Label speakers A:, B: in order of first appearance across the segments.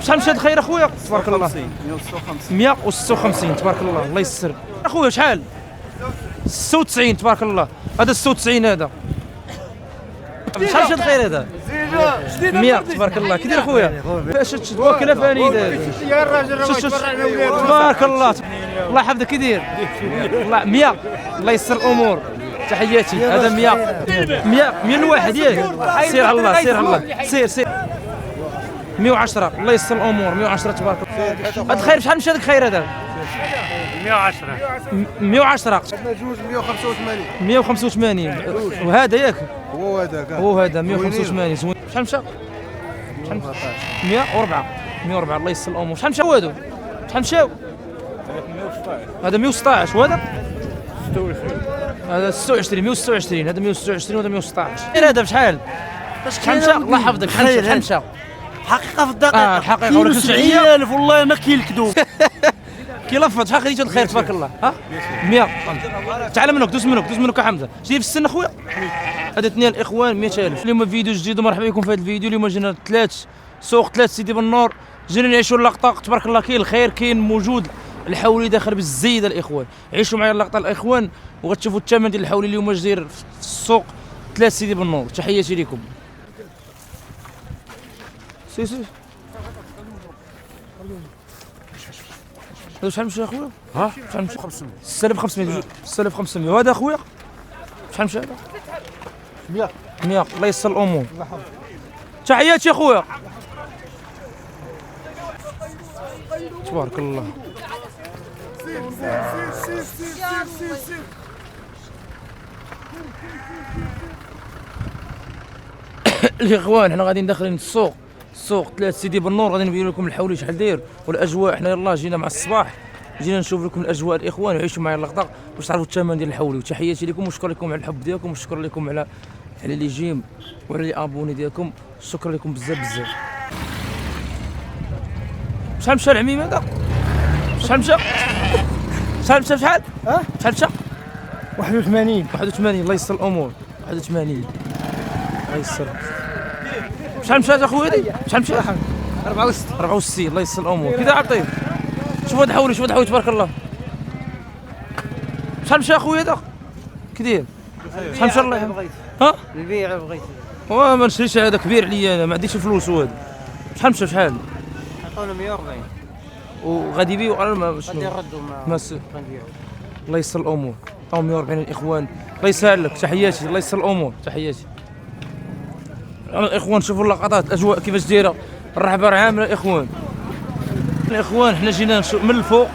A: شحال مشى هاد الخير اخويا؟ تبارك الله 156 تبارك الله. الله يسر اخويا. شحال؟ 96 تبارك الله. هذا 96 هذا. شحال مشى هاد الخير هذا؟ 100 تبارك الله. كي داير اخويا؟ باش تواكل فاني يا الراجل تبارك الله. الله يحفظك. كي داير؟ الله 100. الله يسر الامور. تحياتي. هذا 100 الواحد ياك. سير على الله سير على الله سير 110. الله يسر الامور. 110 تبارك الله. هذا الخير شحال مشى هذاك الخير هذا؟ 110
B: جوج 185
A: 185. وهذا ياك؟ هو هذا 185 زوين. شحال مشى؟ 104 الله يسر الامور. شحال مشاو هادو؟ شحال مشاو؟ هذا 116 وهذا؟ 26. هذا 26 126. هذا 126 وهذا 116. هذا بشحال؟ شحال مشى؟ الله يحفظك. شحال مشى؟
C: حقيقة في الدقيقة
A: الحقيقة ولا
C: 90,000 والله ما كاين الكذوب.
A: كي لفظ شحال خديتو الخير تبارك الله؟ ها 100. تعال منك دوز منك حمزة. شتي في السن اخويا؟ هذا اثنين الاخوان 100,000. اليوم فيديو جديد ومرحبا بكم في هذا الفيديو. اليوم جينا سوق 3 سيدي بنور. جينا نعيشوا اللقطة تبارك الله. كاين الخير كاين موجود. الحولي داخل بالزيدة الاخوان. عيشوا معايا اللقطة الاخوان وغتشوفوا الثمن ديال الحولي اليوم اش داير في السوق 3 سيدي بنور. تحياتي لكم. سي هذا شحال مشى اخويا؟ ها شحال مشى؟ 6500 6500. وهذا اخويا شحال مشى هذا؟ 100 الله يسر الامور. تحياتي اخويا. تبارك الله. الاخوان حنا غاديين داخلين السوق 3 سيدي بنور. غادي نبين لكم الحولي شحال داير والاجواء. حنا يلاه جينا مع الصباح جينا نشوف لكم الاجواء الاخوان وعيشوا معايا اللقطه باش تعرفوا الثمن ديال الحولي. وتحياتي لكم وشكرا لكم على الحب ديالكم وشكرا لكم على لي جيم وعلى لي ابوني ديالكم. شكرا لكم بزاف. شحال مشى العميم هذا؟ شحال مشى؟ شحال؟ ها؟ شحال مشى؟ 81 الله يسر الامور. 81 الله يسر. شحال مشى اخويا هذه؟ شحال مشى؟ 64 الله يسر الامور. كذا عطيه. شوف هذا حولي تبارك الله. شحال مشى اخويا هذا؟ كي داير؟ شحال مشى الله يحفظك؟ ها؟
C: البيع بغيت
A: ما نشريش هذا كبير عليا انا ما عنديش الفلوس. هذا شحال مشى شحال؟
C: عطونا 140
A: وغادي يبيعوا على ما شنو؟
C: غادي نردوا
A: ما الله يسر الامور. او 140 الاخوان. الله يسهل لك. تحياتي. الله يسر الامور. تحياتي الاخوان. شوفوا اللقطات الاجواء كيفاش دايره. الرحبه راه عامله الاخوان. حنا جينا من الفوق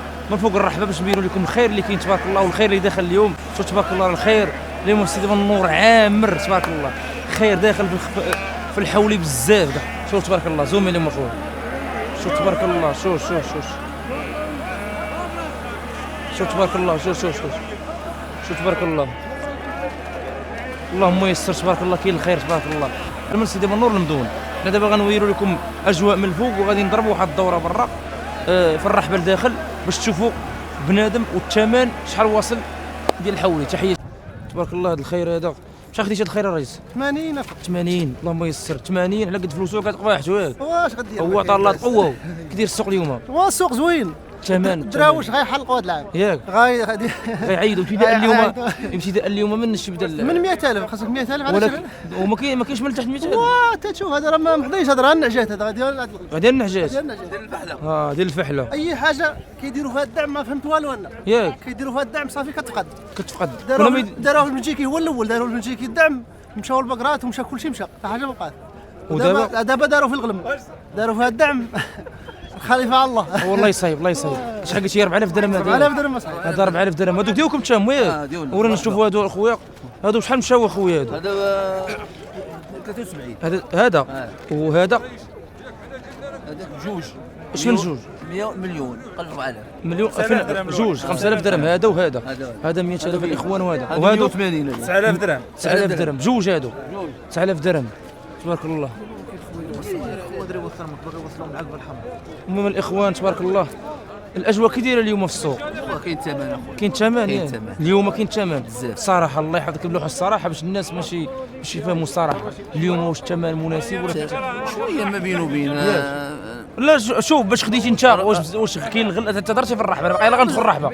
A: الرحبه باش نبينوا لكم الخير اللي كاين تبارك الله والخير اللي داخل اليوم. شوف تبارك الله الخير اليوم في سيدي بنور عامر تبارك الله. خير داخل في الحولي بزاف كاع. شوف تبارك الله. زومي لهم اخويا. شوف تبارك الله. شوف تبارك الله. شوف تبارك الله. اللهم يسر تبارك الله. كاين الخير تبارك الله. من سيدي بنور المدون. حنا دابا غنوريو لكم اجواء من الفوق وغادي نضربوا واحد الدوره برا في الرحبه لداخل باش تشوفوا بنادم والثمن شحال واصل ديال الحولي. تحيه تبارك الله. هذا الخير هذا شحال خديتي هذا الخير الرئيس؟ 80 اللهم يسر. 80 على قد فلوسو كتبقى حوايج.
C: واش غدير؟
A: هو طال الله تقوى. كدير السوق اليوم؟
C: السوق زوين. الدراوش غيحلقوا هذا العام
A: ياك غيعيدوا. ابتداء اليوم من اش بدا؟
C: من 100,000 خاصك 100,000 على
A: ولكن وما كاينش من تحت 100,000.
C: تشوف هذا راه ما محضيش. هذا راه النعجات. هذا
A: غادي النعجات
C: ديال الفحله.
A: ديال الفحله.
C: اي حاجه كيديروا فيها الدعم ما فهمت والو انا.
A: ياك
C: كيديروا فيها الدعم صافي كتفقد. داروه البلجيكي هو الاول. داروه البلجيكي الدعم مشاو البقرات ومشى كلشي مشى حاجه ما بقات. ودابا داروا في الغلم داروا فيها الدعم. خليفه الله.
A: والله يصايب الله يصايب. شحال قلتي 4000 درهم؟
C: 4000 درهم صحيح.
A: هذا 4000 درهم. هذوك ديالكم تشاموا ياك؟ ورانا نشوفوا هادو اخويا. هادو شحال مشاو اخويا هادو؟
C: هذا 73.
A: هذا وهذا
C: هذاك جوج.
A: اش من جوج؟
C: 100 مليون 4000
A: مليون جوج 5000 درهم. هذا وهذا. هذا 100,000 الاخوان. وهذا
C: 90,000 درهم.
A: 9000 درهم جوج. هادو 9000 درهم تبارك الله. المهم الاخوان تبارك الله الاجواء كي دايره اليوم في السوق؟
C: كاين ثمن اخويا.
A: كاين ثمن اليوم. كاين ثمن
C: بزاف
A: صراحه. الله يحفظك بلوح الصراحه باش الناس ماشي يفهموا الصراحه اليوم واش الثمن مناسب ولا
C: شويه ما بينه وبين.
A: لا شوف باش خديتي انت واش كاين الغل انت تهضرتي في الرحبه باقي لا غندخل الرحبه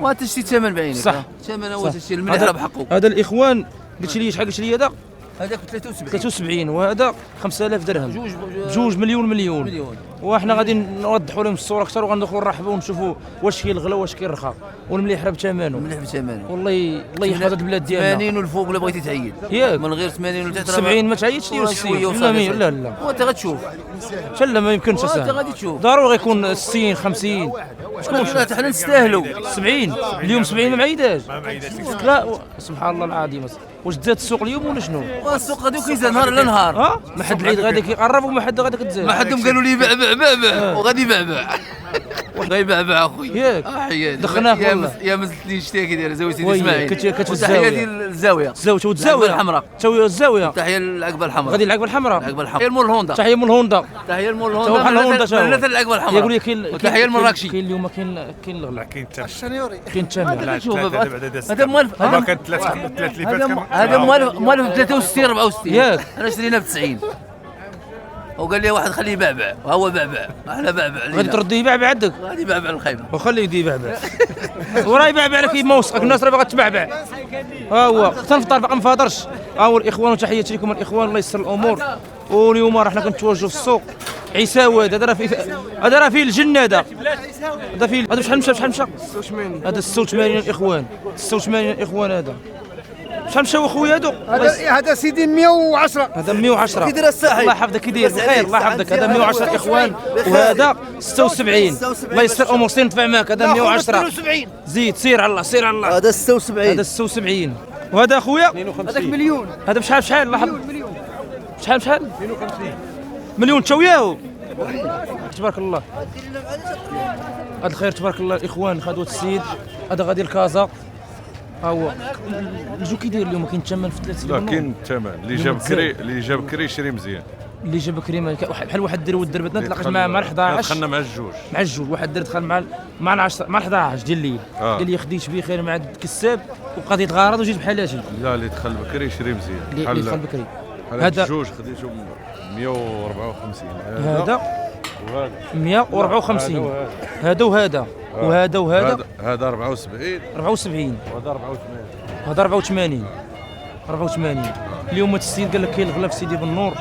B: وتشتي ثمن بعينك
A: صح
B: ثمن هو تشتي المليح راه بحقه.
A: هذا الاخوان قلت لي شحال قلت لي هذا
B: هذاك
A: 73 وهذا 5000 درهم 2 مليون وحنا غادي نوضحوا لهم الصوره اكثر وغندخلوا نرحبوا ونشوفوا واش كاين الغلا واش كاين الرخاء والمليح راه بثمنه والله الله يحفظ هذه البلاد ديالنا
B: 80 والفوق ولا بغيتي تعيد
A: ياك
B: من غير 80 ولا
A: 70 ما تعيطش لي لا لا
B: وانت غتشوف
A: لا ما يمكنش
B: انت غادي تشوف
A: ضروري غيكون 60 50
B: شكون حنا نستاهلوا
A: 70 اليوم 70 ما معيداش لا سبحان الله العظيم واش زاد السوق اليوم ولا شنو؟
B: السوق غادي كيزاد نهار على نهار
A: ما حد العيد غادي كيقرب وما حد غادي كتزاد
B: ما حدهم قالوا لي بعبع وغادي بعبع غيبعبع اخويا
A: ياك
B: حياتي
A: دخلناه والله
B: يا مزلتني شتي كي داير زاويه سيدي اسماعيل
A: تحيه
B: ديال الزاويه
A: الزاويه
B: الحمراء
A: الزاويه
B: تحيه للعقبه الحمراء
A: غادي العقبه الحمراء
B: تحيه مول الهوندا
A: تحيه مول الهوندا
B: تحيه مول
A: الهوندا بحال الهوندا
B: ثلاثه العقبه الحمراء
A: يقول لك كاين
B: تحيه المراكشي
A: كاين اليوم كاين الغلا
C: كاين الشنيوري
A: كاين الثمن
B: هذا موالف
D: هذا كان ثلاث اللي فات
B: هذا موالف 63 64
A: ياك
B: انا شرينا ب 90 وقال لي واحد خليه يبعبع وهو بعبع احنا بعبع
A: غادي تردي يبعبع عندك
B: غادي يبعبع الخيمه
A: وخليه يدي يبعبع وراه يبعبع لك ما وثقك الناس راه باغا تبعبع ها هو تنفطر باقي ما فاطرش ها هو الاخوان وتحياتي لكم الاخوان الله يسر الامور واليوم راه حنا كنتواجدوا في السوق عيساوي هذا راه فيه الجنه هذا فيه هذا شحال مشى 86 هذا 86 الاخوان 86 الاخوان هذا شحال مشاو اخويا هادو
C: هذا سيدي 110
A: هذا 110
B: كي داير الصحي
A: الله يحفظك كي داير بخير الله يحفظك هذا 110 اخوان وهذا 76 الله يسر امور سير نتفاهم معاك هذا 110 زيد سير على الله سير على الله
B: هذا 76
A: هذا 76 وهذا اخويا
B: هذاك مليون
A: هذا بشحال الله يحفظك شحال 52 مليون تشاو ياهو تبارك الله هذا الخير تبارك الله الاخوان خدوه السيد هذا غادي الكازا ها هو الجو كيداير اليوم كاين الثمن في 3
D: لا كاين الثمن اللي جاب بكري يشري مزيان
A: اللي جاب بكري بحال واحد دار ود دربتنا تلاقيت مع 11
D: دخلنا مع الجوج
A: واحد دخل مع 10 مع 11 ديال الليل قال لي خديت بخير مع الكساب وبقى يتغارض وجيت بحالاتي
D: لا اللي دخل بكري يشري مزيان
A: اللي دخل بكري
D: هذا الجوج خديتهم 154
A: هذا 154 هذا وهذا
D: هذا 74
A: وهذا 84 اليوم السيد قال لك كاين الغلا في سيدي بالنور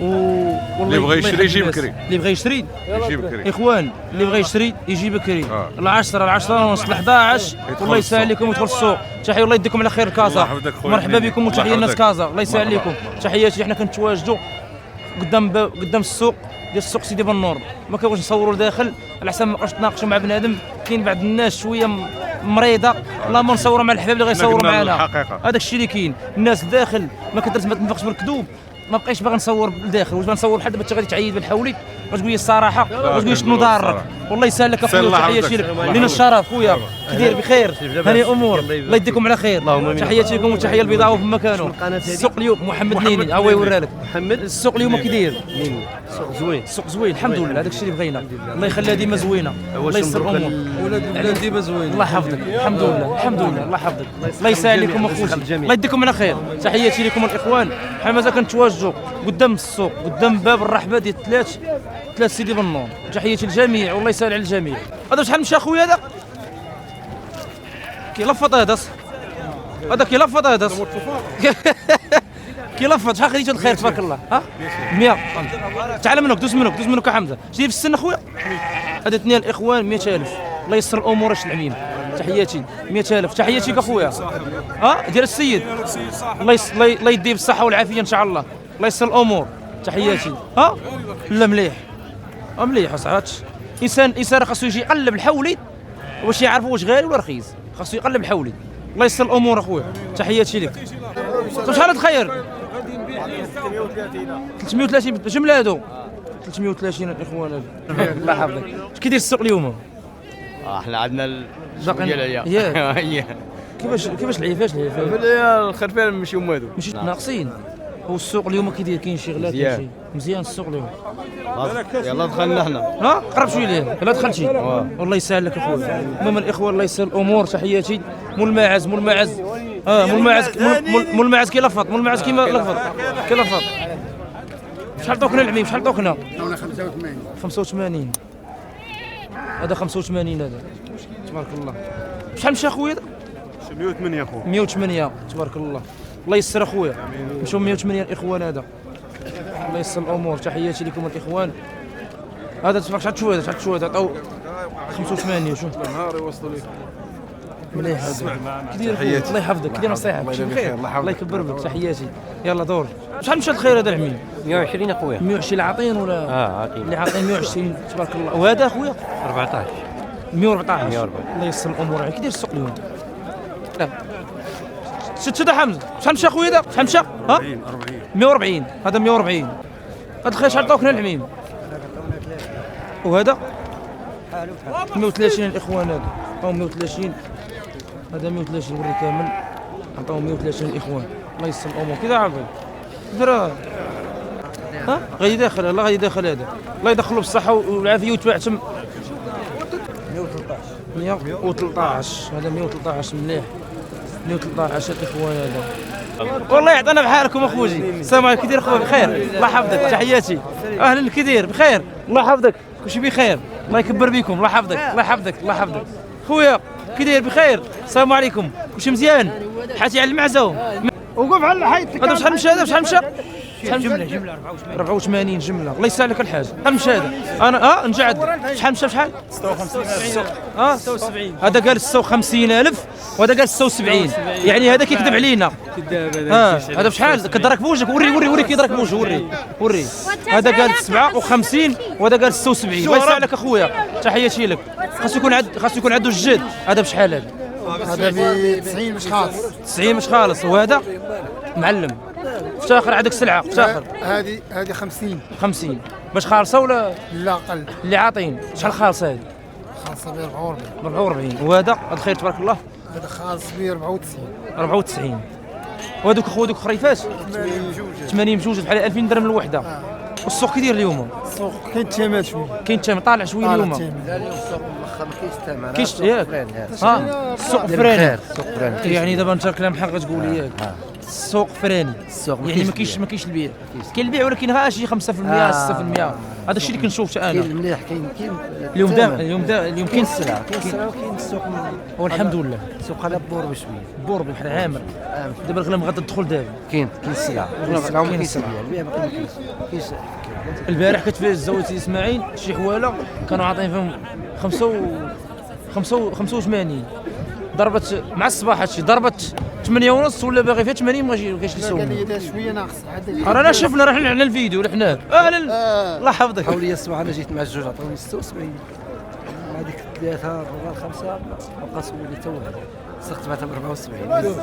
A: والله
D: اللي بغى يشري يجي بكري
A: اللي بغى يشري
D: يجي بكري
A: اخوان اللي بغى يشري يجي بكري العشرة ونص 11 والله يسهل لكم ويدخل السوق تحيه الله يديكم على خير كازا مرحبا بكم وتحيه الناس كازا الله يسهل لكم تحياتي حنا كنتواجدوا قدام السوق ديال السوق سيدي بالنور ما كنبغيش نصوروا لداخل على حسب ما بقاش نتناقشوا مع بنادم كاين بعض الناس شويه مريضه لا ما نصوروا مع الحباب اللي غيصوروا معنا هذاك الشيء اللي كاين الناس داخل ما كدرت ما تنفقش بالكذوب ما بقيتش باغي نصور لداخل واش غنصور بحال دابا انت غادي تعيد بالحولي غتقول لي الصراحه غتقول شنو ضارك والله يسهل لك اخويا تحياتي لك لينا الشرف خويا كي داير بخير هاني امور الله يديكم على خير تحياتي لكم وتحيه البيضاء في مكانه السوق اليوم محمد نيني ها هو يوريها لك محمد السوق اليوم كي داير السوق زوين الحمد لله هذاك الشيء اللي بغينا الله يخليها ديما زوينه الله يسر الامور
E: ولاد البلاد ديما زوين
A: الله يحفظك الحمد لله الله يحفظك الله يسهل لكم اخوتي الله يديكم على خير تحياتي لكم الاخوان حنا مازال كنتواجدوا قدام السوق قدام باب الرحبه ديال ثلاث سيدي بالنور تحياتي للجميع والله يسهل على الجميع هذا شحال مشى اخويا هذا كيلفط هذا كيلفط هذا كيلفط شحال خديتو الخير تبارك الله ها 100 تعال منك دوز منك حمزه شتي في السن اخويا هذا اثنين الاخوان 100000 الله يسر الامور اش العميم تحياتي 100000 تحياتي اخويا ها ديال السيد الله يديه بالصحه والعافيه ان شاء الله الله يسر الامور تحياتي ها لا مليح اصاحبي انسان خاصو يجي يقلب الحولي واش يعرفوا واش غالي ولا رخيص خاصو يقلب الحولي الله يسر الامور اخويا تحياتي لك شحال تخير 330 جمله هادو 330 الاخوان هادو الله يحفظك اش كيدير السوق اليوم
E: احنا عندنا
A: ياك كيفاش العيفاش
E: الخرفان ماشي هما هادو
A: ماشي ناقصين هو السوق اليوم كيدير كاين شي غلا مزيان السوق اليوم
E: يلا دخلنا حنا
A: ها قرب شويه ليه لا دخلتي والله يسهل لك اخويا المهم الاخوان الله يسهل الامور تحياتي مول الماعز مول الماعز كيلفط مول الماعز كيما لفط كيلفط شحال عطوكنا العميم؟ شحال عطوكنا؟ 85. هذا 85 هذا تبارك الله. شحال مشى اخويا؟
D: 108 اخويا.
A: 108 تبارك الله. الله يسر اخويا. مشاو 108 الاخوان هذا. الله يسر الامور. تحياتي لكم الاخوان. هذا تبارك شحال تشوف هذا؟ شحال تشوف هذا؟ عطاو 85. شوف
D: نهار يوصلوا لك
A: مليح هذا. كدير الله يحفظك. كدير نصيحه بخير. الله يكبر بك. تحياتي. يلا دور. شحال مشى الخير هذا العميم؟
F: 120 اخويا.
A: 120 عاطين ولا؟
F: عاطين.
A: اللي عاطين 120 تبارك الله. وهذا اخويا
F: 14.
A: 114. الله يسر الامور عليك. كدير السوق اليوم؟ لا شد حمزه. شحال مشى اخويا هذا؟ شحال مشى؟ ها
D: 40.
A: 140. هذا 140. هذا الخير شحال عطاوكنا العميم؟ وهذا 130 الاخوان هذا. او 130. هذا 130 وري كامل. عطاو 130 الاخوان. الله يسر الامور. كذا عافاك درا. ها غادي يدخل. الله غادي يدخل هذا. الله يدخله بالصحه والعافيه ويتباع تم 113. هذا 113 مليح. 113 الاخوان هذا. والله يعطينا بحالكم اخوجي. السلام عليكم. كي داير اخويا؟ بخير الله يحفظك. تحياتي. اهلا كي داير؟ بخير الله يحفظك. كلشي بخير. الله يكبر بكم. الله يحفظك. الله يحفظك. الله يحفظك خويا. كي داير؟ بخير. السلام عليكم. كلشي مزيان؟ حاتي على المعزه.
C: وقف على الحيط.
A: هذا شحال مشى هذا؟ شحال مشى؟ جمله 84 جمله. الله يسهل لك الحاج. شحال مشى هذا؟ انا نجعد. شحال مشى؟ شحال؟ 76. هذا قال 56,000 وهذا قال 76. يعني هذا كيكذب علينا. هذا بشحال؟ كضرك بوجهك. وري كيضرك بوجهه. وري. هذا قال 57 وهذا قال 76. الله يسهل لك اخويا. تحياتي لك. خاصو يكون عنده الجد. هذا بشحال هذا؟
C: هذا ب 90 مش خالص.
A: 90 مش خالص. وهذا معلم. افتخر عندك سلعه. افتخر.
C: هذه 50.
A: 50 باش خالصه ولا
C: لا اقل.
A: اللي عاطين؟ شحال خالصه هذه؟
C: خالصه ب 44.
A: 44. وهذا الخير تبارك الله.
C: هذا خالص ب 94.
A: 94. وهذوك اخويا خريفات 80 بجوج بحال 2000 درهم الوحده. والسوق كي داير اليوم؟
C: السوق كاين تمات شويه.
A: كاين تم طالع شويه اليوم.
B: لا اليوم السوق ملخر ما كاينش الثمن.
A: كاينش ياك؟ السوق فراني. يعني دابا انت الكلام حق تقول ياك. السوق فراني. يعني ما كاينش البيع. كاين البيع ولكن غير شي 5% 6%. هذا الشيء اللي كنشوف انا.
B: كاين المليح كاين
A: اليوم كاين السلعه.
B: وكاين السوق.
A: والحمد لله.
B: السوق هذا بور بشويه.
A: بور بحال عامر. دابا الغلام غادا تدخل دابا.
B: كاين السلعه. السلعه ما كاينش البيع باقي ما كاينش.
A: البارح كنت في الزاويه اسماعيل شي حواله كانوا عاطين فيهم 85. ضربت مع الصباح هادشي ضربت 8 ونص ولا باغي فيها 80 ما كاينش اللي يسوق.
C: قال لي شويه ناقص.
A: رانا شفنا راه حنا الفيديو حنا. الله يحفظك.
B: حاول لي الصباح انا جيت مع الجوج عطوني 76. هذيك 3 4 5 بقات ولي تو سقت بعتها ب 74.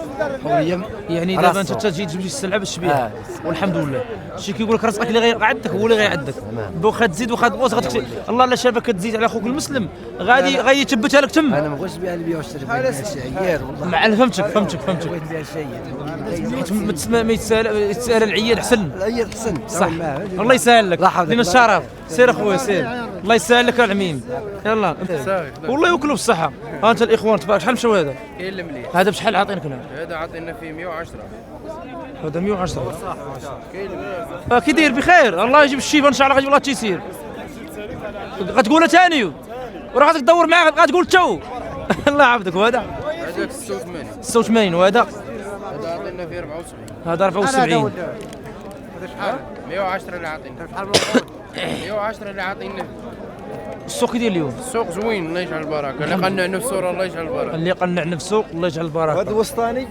B: حوليا
A: يعني دابا انت تجي تجيب السلعه باش تبيعها. والحمد لله. شي كيقول لك رزقك اللي غير عندك هو اللي غيعدك. واخا تزيد واخا تبوظ الله لا شافك كتزيد على اخوك المسلم غادي يثبتها لك تما.
B: انا ما بغيتش نبيع البيع واشتري عياد والله.
A: مع فهمتك.
B: بغيت نبيع الشيء.
A: ما يتسال العياد احسن.
B: العياد احسن
A: صح. الله يسهل لك. لنا الشرف. سير اخويا سير. الله يسهل لك العميم. يلا والله يوكلوا بالصحه. ها انت الاخوان تبارك. شحال مشاو هذا؟
F: كاين المليح.
A: هذا بشحال عاطينك هنا؟
F: هذا عطينا فيه 110.
A: هذا 110. كي داير؟ بخير الله يجيب الشيفه ان شاء الله. غتجيب الله التيسير. غتقولها ثاني وراه غادي تدور معاه غتقول تو. الله يعافيك. وهذا
F: هذاك 86.
A: 86. وهذا
F: هذا عطينا فيه 74.
A: هذا 74.
F: هذا شحال؟ 110 اللي عاطينا. شحال 110 اللي عاطينا.
A: السوق كي داير اليوم؟
F: السوق زوين الله يجعل البركه. اللي قنع نفسه الله يجعل البركه.
A: اللي قنع نفسه الله يجعل البركه.
E: هذا وسطاني.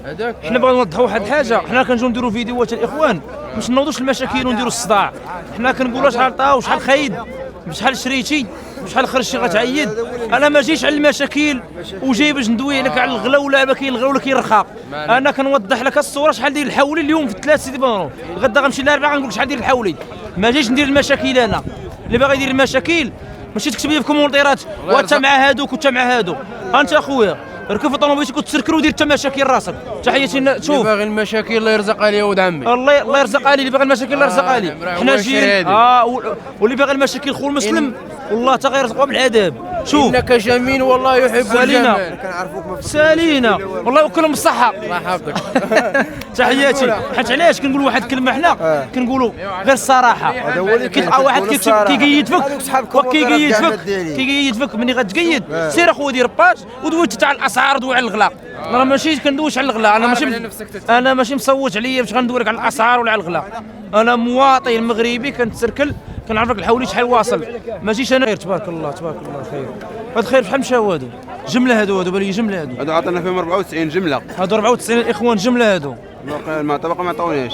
F: هذاك
A: حنا بغينا نوضحوا واحد الحاجه. حنا كنجيو نديروا فيديوهات الاخوان باش نوضوش المشاكل ونديروا الصداع. حنا كنقولوا شحال عطاو شحال خايد بشحال شريتي بشحال خرجتي غتعيد. انا ما جيتش على المشاكل وجاي باش ندوي لك على الغلا ولا ما كاين الغلا ولا كاين الرخاء. انا كنوضح لك الصوره شحال داير الحولي اليوم في 3 سيدي بانرو. غدا غنمشي للاربعه غنقول لك شحال داير الحولي. ما جيتش ندير المشاكل. انا اللي باغي يدير المشاكل ماشي تكتب لي في كومونتيرات وانت مع هادوك وانت مع هادو. انت اخويا ركب في طوموبيلتك وتسركر ودير حتى مشاكل راسك. تحياتي. شوف
F: اللي باغي المشاكل الله يرزق عليه ولد عمي.
A: الله يرزق عليه. اللي باغي المشاكل الله يرزق عليه. حنا جايين واللي باغي المشاكل خو المسلم والله تا غيرزقوا بالعذاب. شوف
F: انك جميل والله يحب
A: سالينا
F: الجمال.
A: سالينا والله وكلهم بالصحه.
F: الله يحفظك.
A: تحياتي. حيت علاش كنقولوا واحد الكلمه حنا كنقولوا غير الصراحه. كيلقى واحد كيقيد فيك كيقيد فيك ملي غتقيد سير اخويا دير باج ودوي تاع الاسعار دوي على الغلاء. انا ماشي كندويش على الغلاء، انا ماشي مصوت عليا باش غندوي لك على الاسعار ولا على الغلاء. انا مواطن مغربي كنتسركل كنعرف لك الحولي شحال واصل، ماشيش انا غير. تبارك الله تبارك الله خير. هاد خير بشحال مشاو هادو؟ جمله هادو بالي جمله هادو.
D: هذا عطانا فيهم 94 جمله.
A: هادو 94 الاخوان جمله هادو.
D: ما طبقه ما عطاوناش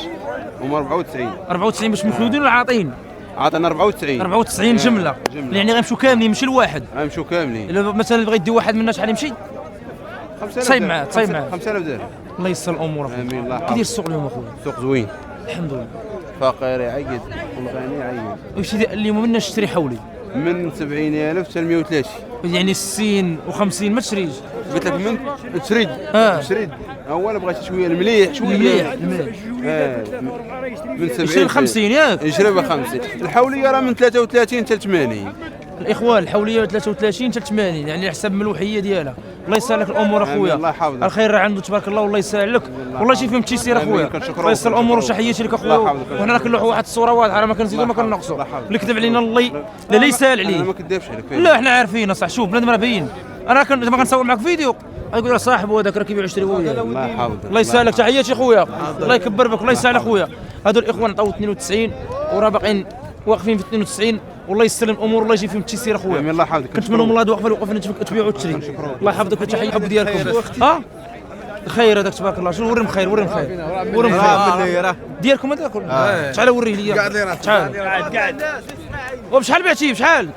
D: هما 94.
A: 94 باش مخلودين ولا عاطين؟
D: عطانا 94.
A: 94 جمله يعني غيمشيو كاملين ماشي الواحد.
D: غيمشيو كاملين.
A: الا مثلا بغى يدي واحد منا شحال يمشي؟
D: 5000
A: تصايب معاه
D: 5000 درهم.
A: الله ييسر الامور.
D: امين الله
A: كي
D: يحفظك.
A: داير السوق اليوم اخويا؟
D: سوق زوين.
A: الحمد لله.
D: فقير يعيد والغني يعيد.
A: واش اليوم منا نشتري حولي
D: من 70,000 حتى 130.
A: يعني 60 و50 ما تشريش.
D: قلت لك من تشريد تشريد اولا بغيت شويه المليح شويه
A: المليح
D: من 70
A: يشري ب 50 ياك؟
D: يشري ب 50. الحوليه راه من 33 حتى 80.
A: الاخوان الحوليه 33 حتى 80 يعني على حسب الملوحيه ديالها. الله يسهل لك الامور اخويا.
D: الله يحفظك.
A: الخير راه عنده تبارك الله والله يسهل لك والله شي فيهم التيسير اخويا. الله يسهل الامور وشحياتي لك اخويا. وحنا راه كنلوحوا واحد الصوره واضحه راه ما كنزيدوا ما كنقصوا. اللي كذب علينا الله لا يسهل عليه.
D: انا ما كذابش عليك.
A: لا احنا عارفين صح. شوف بنادم راه باين. انا ما كنصور معك فيديو يقول راه صاحبه هذاك راه كيبيع يشري وياه.
D: الله يحفظك.
A: الله يسهل لك. تحياتي خويا الله يكبر بك. الله يسهل اخويا. هادو الاخوان عطاو 92 وراه باقيين واقفين في 92 والله يسلم الامور والله يجي فيهم التيسير اخويا.
D: الله يحفظك.
A: كنت منهم الله واقفين تبيعوا وتشري. الله يحفظك وتحيي الحب ديالكم. خير هذاك تبارك الله. شنو وريهم خير وريهم خير وريهم خير ديالكم هذاك. تعال وريه لي تعال قاعد. وبشحال بعتيه بشحال؟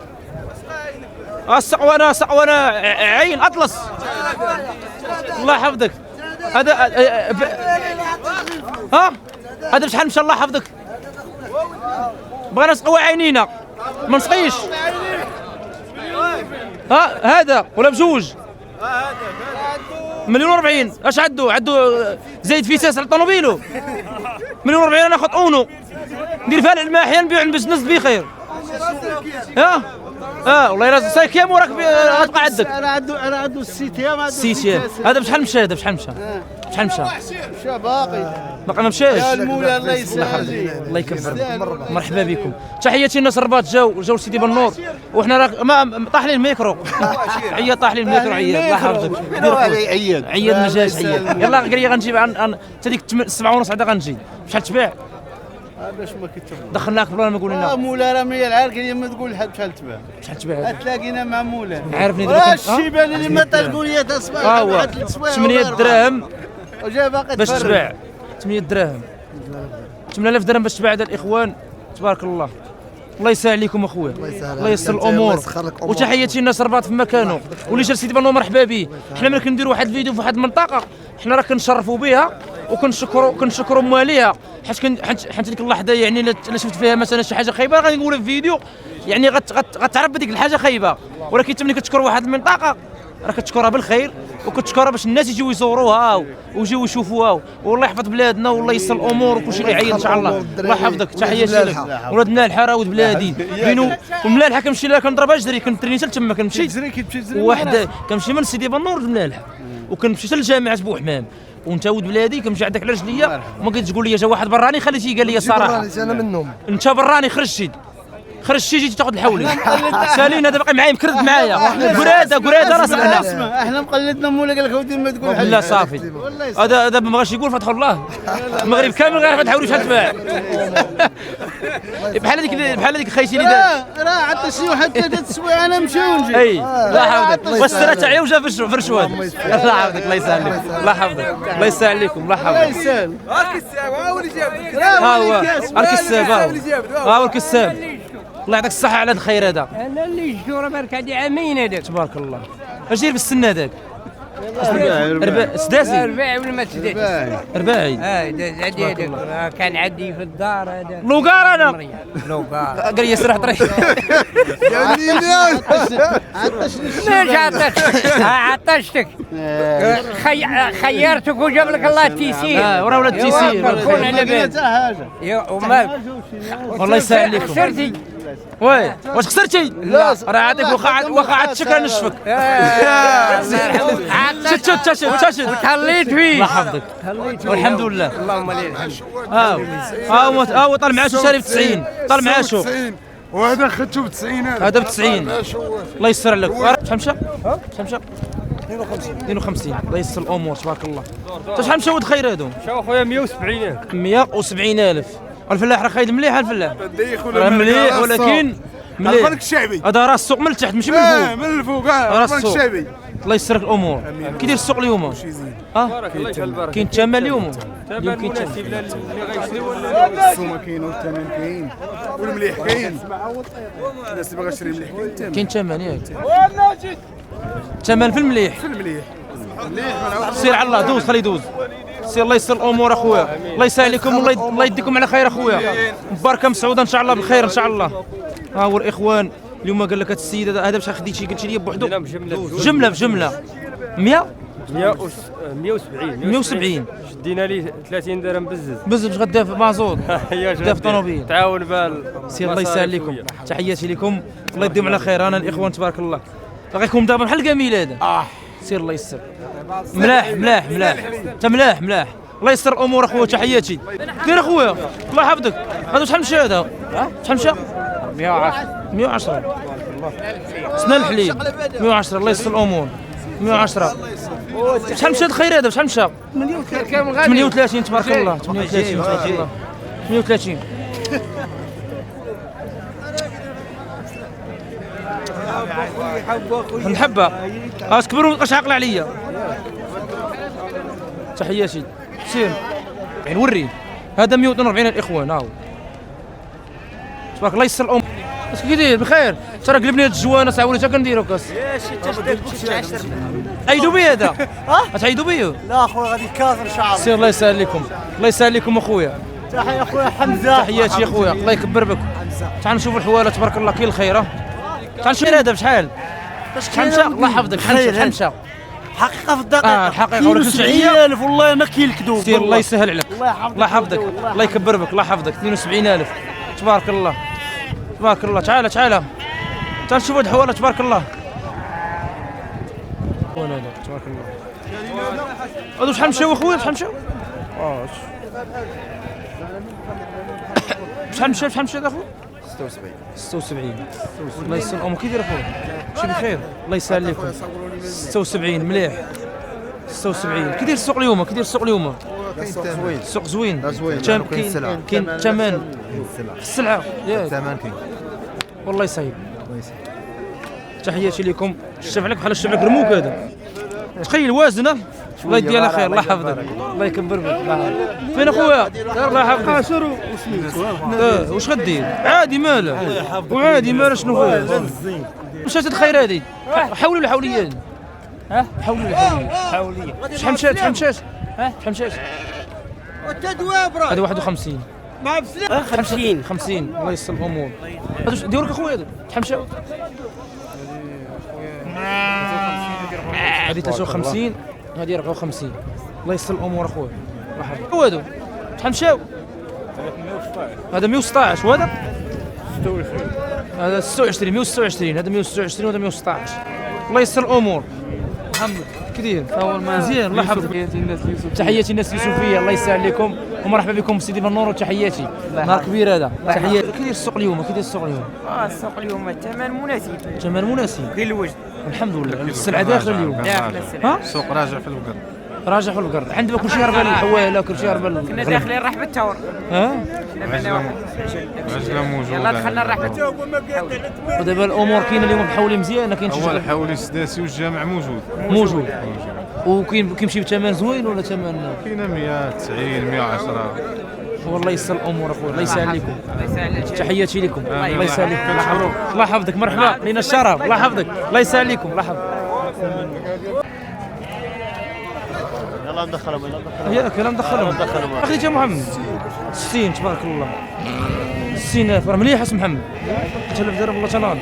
A: السقوانه عين اطلس. الله يحفظك. هذا هذا بشحال مشى الله يحفظك؟ بغينا نسقوا عينينا ما نسقيش. هذا ولا بجوج؟ مليون و40. اش عدو زايد فيساس على الطوموبيلو. مليون و40 انا ناخذ اونو ندير فيها الماحيه نبيع نبزنس بخير. والله يرزق سايك يا موراك غتبقى عندك.
C: انا عنده السيتيام.
A: هذا بشحال مشى؟ هذا بشحال مشى؟
C: مشى باقي
A: ما مشاش.
C: يا المولى الله يسهل.
A: الله يكبر. مرحبا بكم. تحياتي الناس الرباط جاو لسيدي بنور وحنا راه ما طاحلين الميكرو. عيا طاحلين الميكرو عيا. الله يحفظك. عياد ما جاش عياد. يلا قال غنجيب حتى ديك 7:30 عاد غنجي. بشحال تباع؟
C: باش ما كتبنا
A: دخلناك بلا ما قول لنا.
C: مولا راه ملي العارك اللي ما تقول لحد بشحال تباع.
A: بشحال تباع؟
C: تلاقينا مع مولا.
A: عارفني
C: دابا الشيبان اللي ما تلقوا لي تصبح
A: هو 8 دراهم
C: وجا باقي
A: باش تباع. 8 دراهم 8000 درهم باش تباع هذا الاخوان. تبارك الله. الله يسهل عليكم اخويا. الله ييسر الامور. وتحياتي الناس رباط في مكانه واللي جا سيدي بنو مرحبا به. حنا ملي كنديروا واحد الفيديو في واحد المنطقه حنا راه كنشرفوا بها وكنشكروا مواليها حيت ديك اللحظه يعني الا شفت فيها مثلا شي حاجه خايبه غادي نقولها في فيديو يعني غتعرف بديك الحاجه خايبه. ولكن ملي كتشكر واحد المنطقه راه كتشكرها بالخير وكتشكرها باش الناس يجيو يزوروها ويجيو يشوفوها. والله يحفظ بلادنا والله ييسر الامور وكلشي غيعيط ان شاء الله. الله يحفظك. تحياتي لك. ولاد ملالحه راه ولد بلادي بينو وملالحه كنمشي لها كنضرب اجري كنتريني حتى تما كنمشي واحد كنمشي من سيدي بنور لملالحه وكنمشي حتى لجامعه بوحمام. وانت ولد بلادي كنمشي عندك على رجليا وما قلتش تقول لي جا واحد براني خليتي قال لي الصراحه
B: انا منهم.
A: انت براني خرجتي جيتي تاخذ الحولي. سالين هذا باقي معايا مكرد معايا قراده راسك هنا.
C: احنا مقلدنا مولا قال لك ودي ما تقول
A: لا صافي. هذا ما بغاش يقول فتح الله. المغرب كامل غير فتح حولي شحال تباع. بحال هذيك خيتي اللي
C: راه عطى شي واحد 3 سوايع انا نمشي ونجي.
A: اي الله يحفظك. والسرة تاعي وجا في الشواد. الله يحفظك. الله يسهل لك. الله يحفظك. الله يسهل عليكم. الله يحفظك.
C: يسهل.
F: هاك الساعه ها هو اللي جاب.
A: ها هو الكساب. الله يعطيك الصحة على هذا الخير هذا.
G: انا اللي جدور برك هذه عامين هذاك.
A: تبارك الله. اش داير بالسن هذاك؟ سداسي؟
G: رباعي ولا ما تسداسي؟
A: رباعي.
G: عندي هذاك كان عندي في الدار هذا.
A: لوكار انا.
G: لوكار.
A: قال لي سرح طريق.
G: عطشتك. خيرتك وجاب لك الله التيسير.
A: وراه ولاد التيسير.
G: كون على بالك.
A: والله يسهل عليكم.
G: خسرتي.
A: وي واش خسرتي؟ لا راه عادك واخا عاد شكرا نشفك. شد
G: تهليت فيه.
A: الله يحفظك والحمد لله.
G: اللهم لله الحمد.
A: هو طال معاه شاري ب 90 طال معاه شوف
D: وهذا خدته ب 90.
A: هذا ب 90 الله يسر لك. شحال مشى؟ شحال مشى؟ 52 الله يسر الامور تبارك الله. شحال مشى ولد خير هادو؟
E: شو اخويا 170,000.
A: 170,000. الفلاح راه خايد مليح الفلاح راه مليح ولكن مليح.
D: البنك الشعبي
A: هذا راس السوق من التحت ماشي من الفوق.
D: من الفوق
A: راس
D: البنك
A: السوق.
D: الشعبي.
A: الله يسر لك الامور. كي داير السوق اليوم؟
E: بارك الله يجعل البركه.
A: كاين الثمن اليوم؟
E: اليوم كاين مناسب اللي غيشري ولا
D: السومه كاين والثمن كاين والمليح كاين. الناس اللي باغا تشري مليح
A: كاين الثمن ياك؟ الثمن في المليح.
D: في المليح.
A: سير على الله دوز خليه يدوز. سير الله يسر الامور اخويا. الله يسهل عليكم الله يديكم على خير اخويا. مباركه مسعوده ان شاء الله بالخير ان شاء الله. ها هو الاخوان اليوم قال لك هذا السيد هذا باش خديتي قلت لي بوحدو جمله بجمله 100 170
E: شدينا ليه 30 درهم بزز.
A: بزز باش غدا في مازوط غدا في طوموبيل.
E: تعاون بال.
A: سير الله يسهل لكم. تحياتي لكم الله يديم على خير. انا الاخوان تبارك الله غيكون دابا بحال الجميل هذا. سير الله يسر. ملاح انت ملاح الله يسر الامور اخويا. تحياتي كاين اخويا الله يحفظك. هذا شحال مشى هذا؟ شحال مشى؟ 110 سنة الحليب 110 الله يسر الامور 110. شحال مشى الخير هذا؟ شحال مشى؟ 38 تبارك الله 38 تبارك الله 38. نحبها كبر ومابقاش عاقل عليا. تحياتي سير يعني وري هذا 142 الاخوان هاو تبارك الله يسر الامور. اش كي داير بخير؟ ترى قلبني هاد الجوانه ساعه تا كنديرو كاس.
C: يا شي تجدد
A: عيدوا بي هذا غتعيدوا بيه؟
C: لا اخويا غادي كاثر ان شاء الله.
A: سير الله يسهل لكم الله يسهل لكم اخويا.
C: تحيه اخويا حمزه.
A: تحياتي يا اخويا الله يكبر بك. تعال نشوفوا الحواله تبارك الله كاين الخيره. تعال نشوف هذا بشحال؟ شحال مشى؟ الله يحفظك. شحال مشى؟
C: حقيقه في الدقيقه
A: الحقيقه ولا
C: 72,000 والله ما كاين الكذوب.
A: سير الله يسهل عليك الله يحفظك الله يكبر بك الله يحفظك. 72,000 تبارك الله تبارك الله. تعال تعال شوف هاد الحواله تبارك الله. هذا تبارك الله. هادو شحال مشاو اخويا؟ شحال مشاو؟ شحال مشى هذا اخويا؟ 76 الله يسهل الامور. كي داير اخويا؟ شي بخير الله يسهل لكم. 76 مليح 76. كي داير السوق اليوم؟ السوق زوين كاين الثمن السلعه ياك
H: الثمن كاين
A: والله يسهل. تحياتي لكم. الشفع لك بحال الشفع لك رموك هذا تخيل وازنه الله يدي على خير الله يحفظك الله يكبر بك. فين اخويا؟ الله يحفظك. واش غدير؟ عادي ماله وعادي ماله شنو فيه؟ مشات الخير هذه حولوا لي حوليه حولوا لي حوليه. شحال مشات؟ شحال مشات؟ هذا 51
G: مع
A: 50 الله يسر الامور. هذا ديروا لك اخويا هذا شحال مشاو؟ هذه 53 هذه 54 الله يسر الامور اخويا الله يحفظك. هو هذا شحال مشاو؟ هذا 116 وهذا 26 هذا 26 126 هذا 126 وهذا 116 الله يسر الامور. محمد كي داير؟ مزيان الله يحفظك. تحياتي الناس اليوسفيه الله يسهل لكم ومرحبا بكم سيدي بنور. وتحياتي نهار كبير هذا. تحياتي. كي داير السوق اليوم؟ السوق
G: اليوم الثمن مناسب.
A: ثمن مناسب
G: كاين الوجد
A: الحمد لله. السلعه داخل اليوم
G: داخل السلعه.
H: السوق راجع في البقر
A: راجع في القرد. عندنا كل شيء هرب الحواله كل شيء هرب.
G: كنا داخلين رحب التور.
H: عجله موجوده.
G: يلا دخلنا الرحب.
A: ودابا الامور كاينه اليوم بحولي مزيان. كاين
H: هو الحولي السداسي والجامع
A: موجود وكيمشي بثمن زوين ولا ثمن؟
H: كاينه 190 110.
A: والله يسر الامور اخويا الله يسهل لكم. تحياتي لكم الله يسهل لكم. الله يحفظك مرحبا لينا الشرف الله يحفظك الله يسهل لكم الله يحفظك.
E: يلا ندخلهم
A: ياك يلا ندخلهم. اخي محمد 60 تبارك الله 60,000 راه مليح اسم محمد 3000 درهم والله تناض.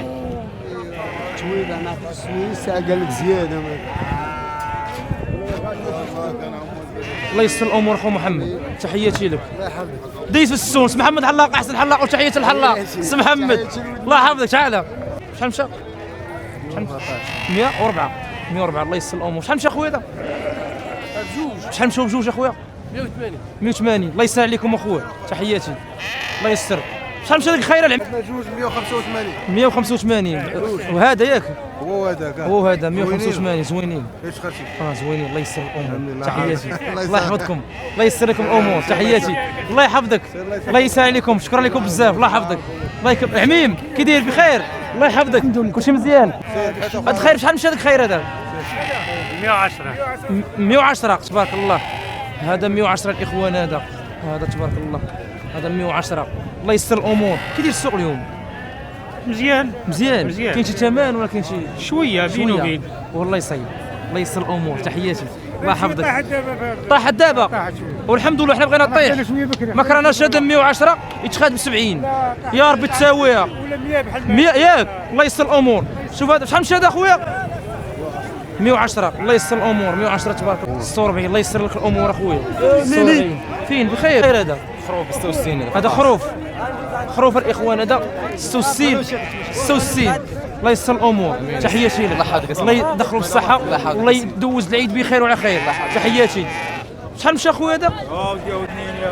C: تويل انا 500 ساعه قال لك زياده
A: الله يسر الامور اخو محمد، تحياتي لك. ديت في السونس محمد حلاق احسن حلاق، وتحيه الحلاق سي محمد الله يحفظك. تعال شحال مشى؟ 104 104 الله يسر الامور. شحال مشى اخويا هذا؟ شحال مشاو بجوج اخويا؟ 180 الله يسهل عليكم اخويا، تحياتي الله يسر. شحال مشى هذيك الخيره؟
D: جوج 185
A: 185 وهذا ياك؟
D: هو هذاك
A: هو هذا 185 زوينين.
D: ايش خرجتي؟
A: زوينين الله يسر الامور، تحياتي الله يحفظكم الله يسر لكم الامور، تحياتي الله يحفظك الله يسهل عليكم. شكرا لكم بزاف الله يحفظك. الله يكبر عميم كي داير بخير الله يحفظك كلشي مزيان. هذا خير شحال مشى هذاك الخير هذا؟ 110 تبارك الله. هذا 110 الاخوان، هذا تبارك الله هذا 110 الله يسر الامور. كي داير السوق اليوم؟
E: مزيان.
A: كاين شي ثمن ولا كاين شي
E: شويه بين وبين.
A: والله يصيب الله يسر الامور، تحياتي الله يحفظك. طاحت دابا والحمد لله، حنا بغينا طيح ما كرهناش. هذا 110 يتخاد ب 70 يا ربي تساويها 100 ياك الله يسر الامور. شوف هذا شحال مشى هذا اخويا؟ 110 الله يسر الامور 110 تبارك الله. 46 الله يسر لك الامور اخويا. 46 فين بخير؟ خير هذا خروف 66 هذا خروف الاخوان هذا 66 الله يسر الامور، تحياتي لك الله يدخلوا بالصحه والله يدوز العيد بخير وعلى خير، تحياتي. شحال مشى اخويا هذا؟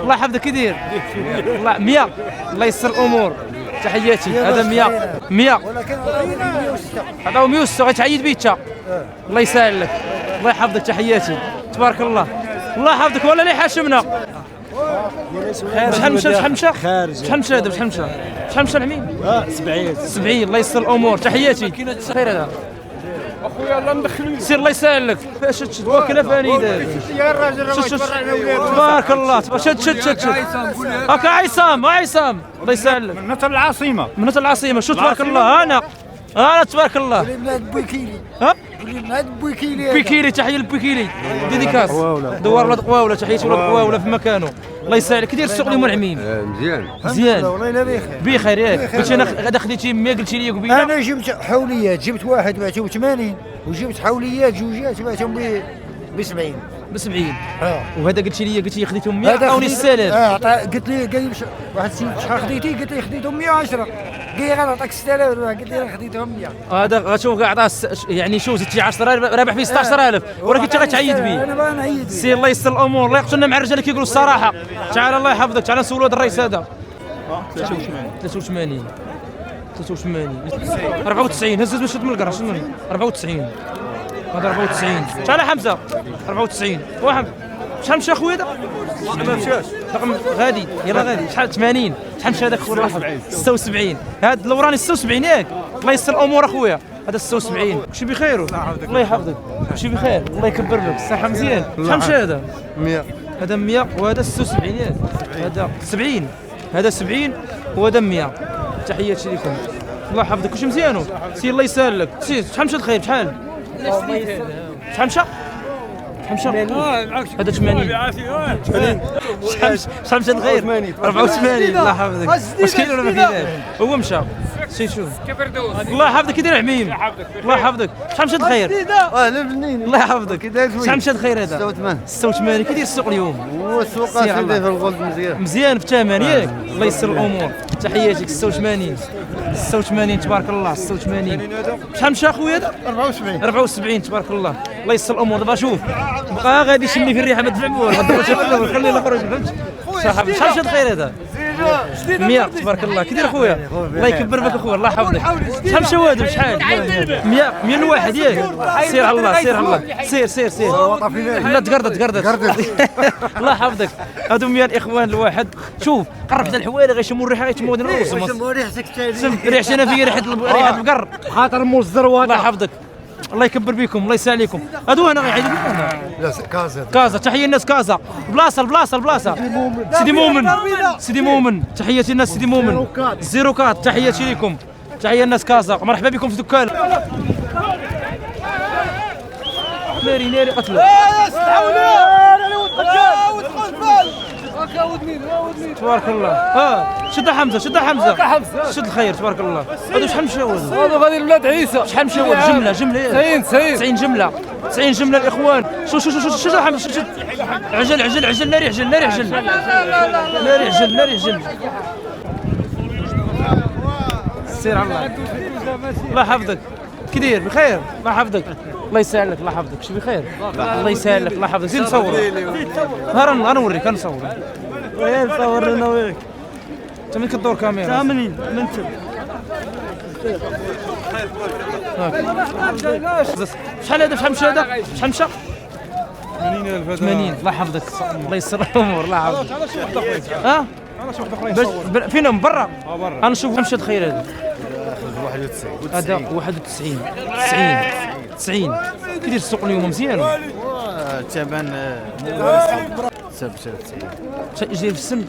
A: الله يحفظك كي داير؟ الله 100 الله يسر الامور، تحياتي. هذا 100 هذا هو 106 غتعيد بيه الله يسهل لك الله يحفظك، تحياتي تبارك الله الله يحفظك. ولا اللي حاشمنا شحال مشى شحال مشى هذا؟ شحال مشى العميم؟ 70 الله يسر الامور، تحياتي. خير هذا
E: اخويا الله ندخلو
A: سير الله يسهل لك. فاش تشد وكله فاني
E: يا الراجل
A: تبارك الله شد هكا عصام الله يسهل لك.
E: من
A: العاصمه شو تبارك الله. انا تبارك الله. ها بويكيلي تحيه لبويكيلي ديديكاس دوار ولاد قواوله، تحياتي ولاد قواوله في مكانه الله يسهل. كي داير السوق اليوم العميم؟ مزيان والله بخير ياك. قلت انا غدا خديتي 100 قلتي لي قبيله.
B: انا جبت حوليات، جبت واحد بعته ب 80 وجبت حوليات جوجات بعتهم ب 70 وهذا قلتي لي خديتهم 100 عطاوني السلام. قلت لي قال لي واحد السيد شحال خديتي؟ قلت لي خديتهم 110 قال لي غنعطيك 6000 قلت لي خديتهم 100.
A: هذا غتشوف عطاه يعني شوف زدتي 10 رابح فيه 16000 ولكن انت غتعيد به.
B: انا باغي نعيد
A: سير الله يسر الامور. الله يقتلنا مع الرجال كيقولوا الصراحه. تعال الله يحفظك. تعال نسولوا هذا الرئيس هذا 83 94 هز باش من القرا شنو 94 هذا 94. تعال حمزه 94 واحد. شحال مشى اخويا هذا؟ ما مشاش رقم غادي يلا غادي. شحال 80 شحال مشى هذاك خويا؟ 76 هذا الاوراني 76 ياك الله يسر الامور اخويا. هذا 76 كلشي بخير الله يحفظك. كلشي بخير الله يكبر لك الصحه مزيان. شحال مشى هذا؟
D: 100
A: هذا 100 وهذا 76 ياك. هذا 70 هذا 70 وهذا 100. تحياتي لكم الله يحفظك. كلشي مزيانو سير الله يسهل لك. سير شحال مشى الخير؟ شحال مشى؟ هذا 80 شحال مشى الخير؟ 84 الله يحفظك. واش كاين ولا ما كاينش؟ هو مشى سي شوف الله يحفظك. كي داير عميم؟ الله يحفظك. شحال مشى الخير؟ الله يحفظك. شحال مشى الخير هذا؟ 86 كي داير السوق اليوم؟
D: هو السوق سيدي في الغلط
A: مزيان في الثمن ياك الله يسر الامور، تحياتك. 86 تبارك الله 86. شحال مشى اخويا هذا؟ 74 تبارك الله الله يسر الامور. دابا شوف بقى غادي يشمي في الريحه ما تفهموش خليه يخرج فهمت. صاحبي شحال مشى الخير هذا؟ 100 تبارك الله. كي داير اخويا؟ الله يكبر بك اخويا الله يحفظك. شحال مشى هذا؟ شحال 100 الواحد ياك. سير على الله سير لا تقردت الله يحفظك. هادو 100 الاخوان الواحد. شوف قرب حدا الحوالي غيشموا الريحه غيتموا الروس ريحتي انا فيا ريحه البقر
B: خاطر مول الزروات
A: الله يحفظك الله يكبر بكم الله يسهل عليكم. هادو هنا غيعيدوا هنا
B: لا
A: كازا. تحيه الناس كازا البلاصه سيدي مؤمن تحياتي الناس سيدي مؤمن زيروكات تحياتي لكم. تحيه الناس كازا مرحبا بكم في دكان. ناري قتله تبارك الله. شد حمزه شد الخير تبارك الله. هادو شحال مشاو؟
E: هذا غادي الولاد عيسى.
A: شحال مشاو؟ جمله 90
E: 90
A: جمله الاخوان. شو حمزه شد عجل عجل عجل ناري عجل ناري عجل ناري عجل ناري عجل سير على الله. الله يحفظك كي داير بخير الله يحفظك الله يسهل لك الله يحفظك شي بخير الله يسهل لك الله يحفظك زيد نصور انا نوريك نصور
E: نصور لنا وياك
A: انت من كدور كاميرا
E: 80 من
A: شحال هذا شحال مشى هذا شحال مشى
H: 80,000
A: 80 الله يحفظك الله يسر الامور الله يحفظك ها فينهم برا انا نشوف مشى خير هذا
B: 91
A: هذا 91 90 كيدير السوق اليوم مزيان
B: الثمن 97
A: جاي في السن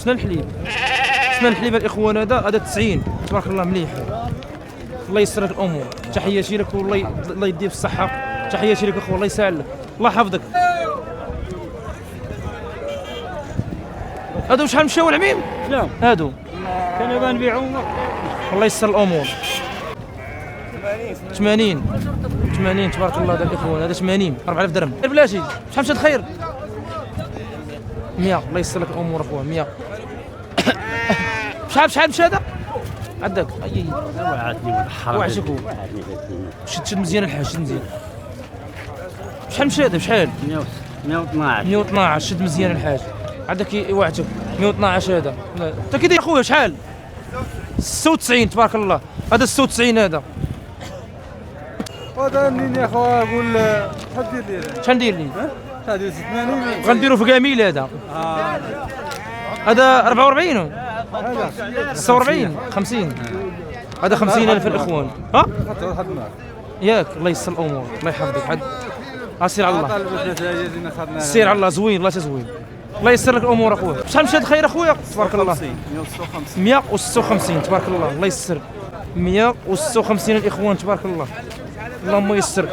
A: شنو الحليب شنو الحليب الاخوان هذا 90 تبارك الله مليح الله يسر لك الامور تحياتي لك والله يديك في الصحه تحياتي لك اخو الله يسهل لك الله يحفظك هادو شحال مشاو العميم
E: لا
A: هادو
E: كانوا نبيعوهم
A: الله يسر الامور 80 تبارك الله هذا الاخوان هذا 80 4000 درهم بلاتي شحال مشات خير 100 الله يسر لك الامور اخويا 100 شحال مشى هذا عندك اي وعدك شد مزيان الحاج شد مزيان شحال مشى هذا شحال 112 شد مزيان الحاج عندك وعدك 112 هذا انت كي داير اخويا شحال 96 تبارك الله هذا 96 هذا
H: هذا منين يا خويا قول
A: شحال ندير لي
H: هذه 80
A: غنديرو في كاميل هذا هذا 44 46 50 هذا 50,000 الاخوان ها ياك الله يسر الامور الله يحفظك عاد سير على الله سير على الله زوين الله تزوين الله يسر لك الامور اخويا شحال مشى خير اخويا تبارك الله 156 تبارك الله الله يسر 156 الاخوان تبارك الله اللهم يسر